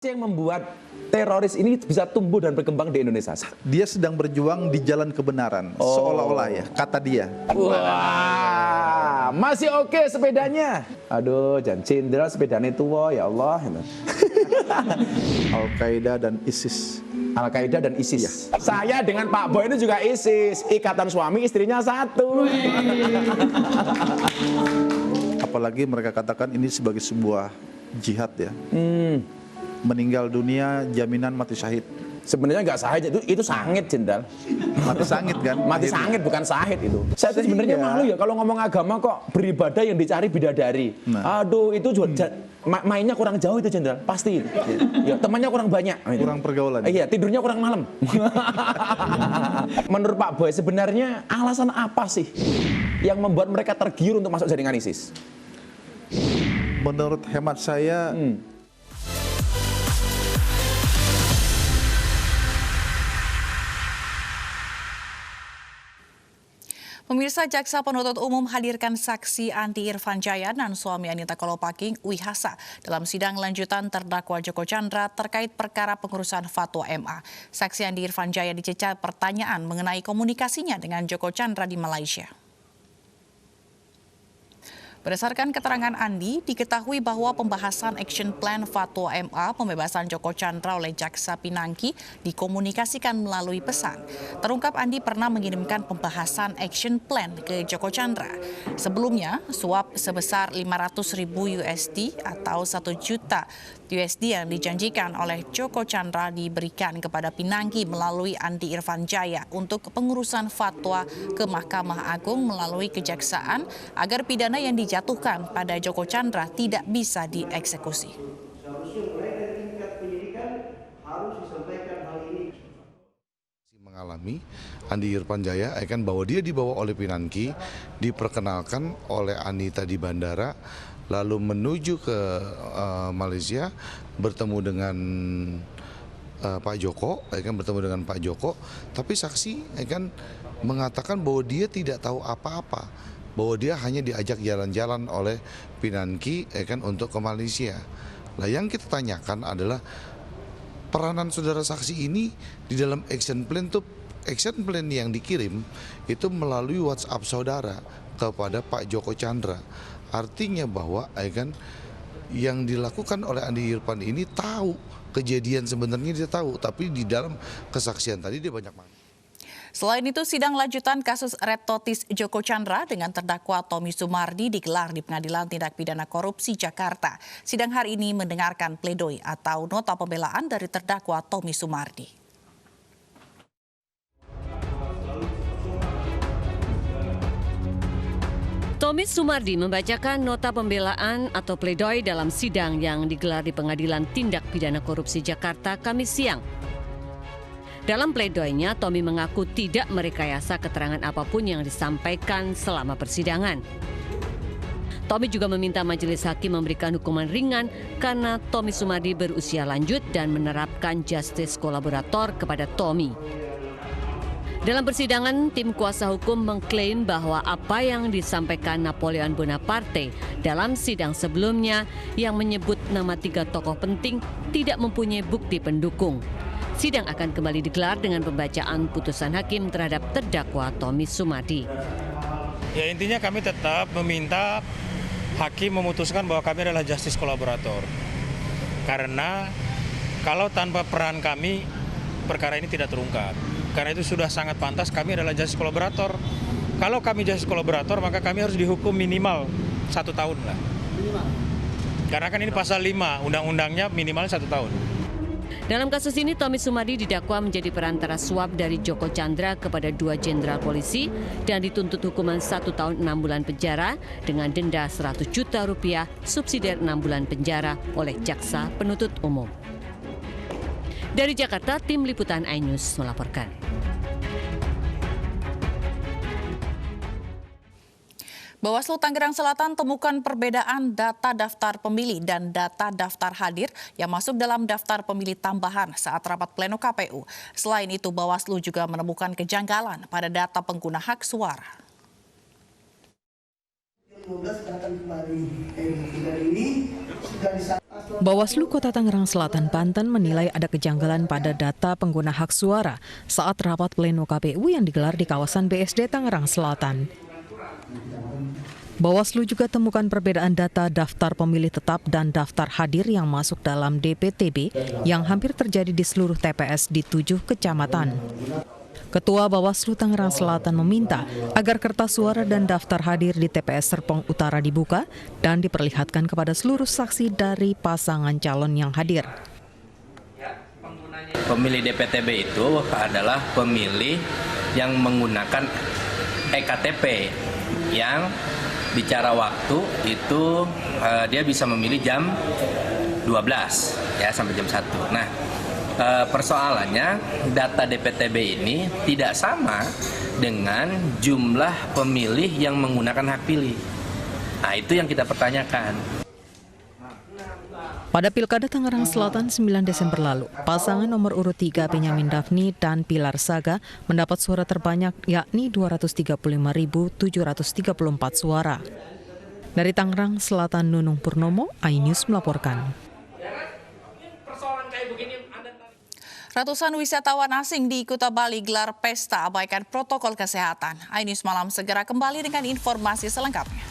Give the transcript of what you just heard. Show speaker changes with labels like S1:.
S1: Yang membuat teroris ini bisa tumbuh dan berkembang di Indonesia?
S2: Dia sedang berjuang di jalan kebenaran, seolah-olah ya, kata dia.
S1: Wah, masih oke sepedanya. Aduh, jangan cindera sepedanya tua, ya Allah.
S2: Al-Qaeda dan ISIS.
S1: Al-Qaeda dan ISIS. Ya. Saya dengan Pak Boy itu juga ISIS. Ikatan suami istrinya satu.
S2: Apalagi mereka katakan ini sebagai sebuah jihad ya. Meninggal dunia jaminan mati syahid.
S1: Sebenarnya nggak syahid, itu sangit, Jenderal.
S2: Mati sangit kan?
S1: Mati sangit bukan syahid itu. Saya tuh sebenarnya malu ya kalau ngomong agama kok beribadah yang dicari bidadari. Aduh, itu juga mainnya kurang jauh itu, Jenderal. Pasti. Ya, temannya kurang banyak.
S2: Kurang pergaulan.
S1: Iya, tidurnya kurang malam. Menurut Pak Boy sebenarnya alasan apa sih yang membuat mereka tergiur untuk masuk jaringan ISIS?
S2: Menurut hemat saya
S3: Pemirsa, Jaksa Penuntut Umum hadirkan saksi Andi Irfanjaya dan suami Anita Kolopaking, Wihasa, dalam sidang lanjutan terdakwa Joko Chandra terkait perkara pengurusan fatwa MA. Saksi Andi Irfanjaya dicecar pertanyaan mengenai komunikasinya dengan Joko Chandra di Malaysia. Berdasarkan keterangan Andi, diketahui bahwa pembahasan action plan fatwa MA pembebasan Joko Chandra oleh Jaksa Pinangki dikomunikasikan melalui pesan. Terungkap Andi pernah mengirimkan pembahasan action plan ke Joko Chandra. Sebelumnya, suap sebesar 500.000 USD atau 1 juta USD yang dijanjikan oleh Joko Chandra diberikan kepada Pinangki melalui Andi Irfanjaya untuk pengurusan fatwa ke Mahkamah Agung melalui kejaksaan agar pidana yang dijatuhkan pada Joko Chandra tidak bisa dieksekusi.
S4: Seharusnya mulai dari tingkat penyidikan harus disampaikan hal ini.
S5: Mengalami Andi Irfanjaya akan bahwa dia dibawa oleh Pinangki, diperkenalkan oleh Anita di bandara, lalu menuju ke Malaysia, bertemu dengan Pak Joko, bertemu dengan Pak Joko, tapi saksi akan mengatakan bahwa dia tidak tahu apa-apa, bahwa dia hanya diajak jalan-jalan oleh Pinangki untuk ke Malaysia. Nah, yang kita tanyakan adalah peranan saudara saksi ini di dalam action plan itu, action plan yang dikirim itu melalui WhatsApp saudara kepada Pak Joko Chandra. Artinya bahwa yang dilakukan oleh Andi Irfan ini tahu kejadian, sebenarnya dia tahu, tapi di dalam kesaksian tadi dia banyak mana.
S3: Selain itu, sidang lanjutan kasus Reptotis Joko Chandra dengan terdakwa Tommy Sumardi digelar di Pengadilan Tindak Pidana Korupsi Jakarta. Sidang hari ini mendengarkan pledoi atau nota pembelaan dari terdakwa Tommy Sumardi.
S6: Tommy Sumardi membacakan nota pembelaan atau pledoi dalam sidang yang digelar di Pengadilan Tindak Pidana Korupsi Jakarta Kamis siang. Dalam pledoinya, Tommy mengaku tidak merekayasa keterangan apapun yang disampaikan selama persidangan. Tommy juga meminta majelis hakim memberikan hukuman ringan karena Tommy Sumardi berusia lanjut dan menerapkan justice kolaborator kepada Tommy. Dalam persidangan, tim kuasa hukum mengklaim bahwa apa yang disampaikan Napoleon Bonaparte dalam sidang sebelumnya yang menyebut nama 3 tokoh penting tidak mempunyai bukti pendukung. Sidang akan kembali digelar dengan pembacaan putusan hakim terhadap terdakwa Tommy Sumardi.
S7: Ya, intinya kami tetap meminta hakim memutuskan bahwa kami adalah justice kolaborator. Karena kalau tanpa peran kami, perkara ini tidak terungkap. Karena itu sudah sangat pantas kami adalah justice kolaborator. Kalau kami justice kolaborator, maka kami harus dihukum minimal 1 tahun lah. Karena kan ini pasal 5, undang-undangnya minimal 1 tahun.
S6: Dalam kasus ini, Tommy Sumardi didakwa menjadi perantara suap dari Joko Chandra kepada 2 jenderal polisi dan dituntut hukuman 1 tahun 6 bulan penjara dengan denda 100 juta rupiah, subsidiar 6 bulan penjara oleh Jaksa Penuntut Umum. Dari Jakarta, tim liputan iNews melaporkan.
S3: Bawaslu Tangerang Selatan temukan perbedaan data daftar pemilih dan data daftar hadir yang masuk dalam daftar pemilih tambahan saat rapat pleno KPU. Selain itu, Bawaslu juga menemukan kejanggalan pada data pengguna hak suara.
S4: 12 akan kembali. Ini sudah
S8: Bawaslu Kota Tangerang Selatan, Banten menilai ada kejanggalan pada data pengguna hak suara saat rapat pleno KPU yang digelar di kawasan BSD Tangerang Selatan. Bawaslu juga temukan perbedaan data daftar pemilih tetap dan daftar hadir yang masuk dalam DPTB yang hampir terjadi di seluruh TPS di 7 kecamatan. Ketua Bawaslu Tangerang Selatan meminta agar kertas suara dan daftar hadir di TPS Serpong Utara dibuka dan diperlihatkan kepada seluruh saksi dari pasangan calon yang hadir.
S9: Pemilih DPTB itu adalah pemilih yang menggunakan EKTP yang bicara waktu itu dia bisa memilih jam 12 ya sampai jam 1. Nah, persoalannya data DPTB ini tidak sama dengan jumlah pemilih yang menggunakan hak pilih. Nah, itu yang kita pertanyakan.
S8: Pada Pilkada Tangerang Selatan 9 Desember lalu, pasangan nomor urut 3 Benyamin Daphni dan Pilar Saga mendapat suara terbanyak yakni 235.734 suara. Dari Tangerang Selatan, Nunung Purnomo, iNews melaporkan.
S3: Ratusan wisatawan asing di Kuta Bali gelar pesta abaikan protokol kesehatan. iNews Malam segera kembali dengan informasi selengkapnya.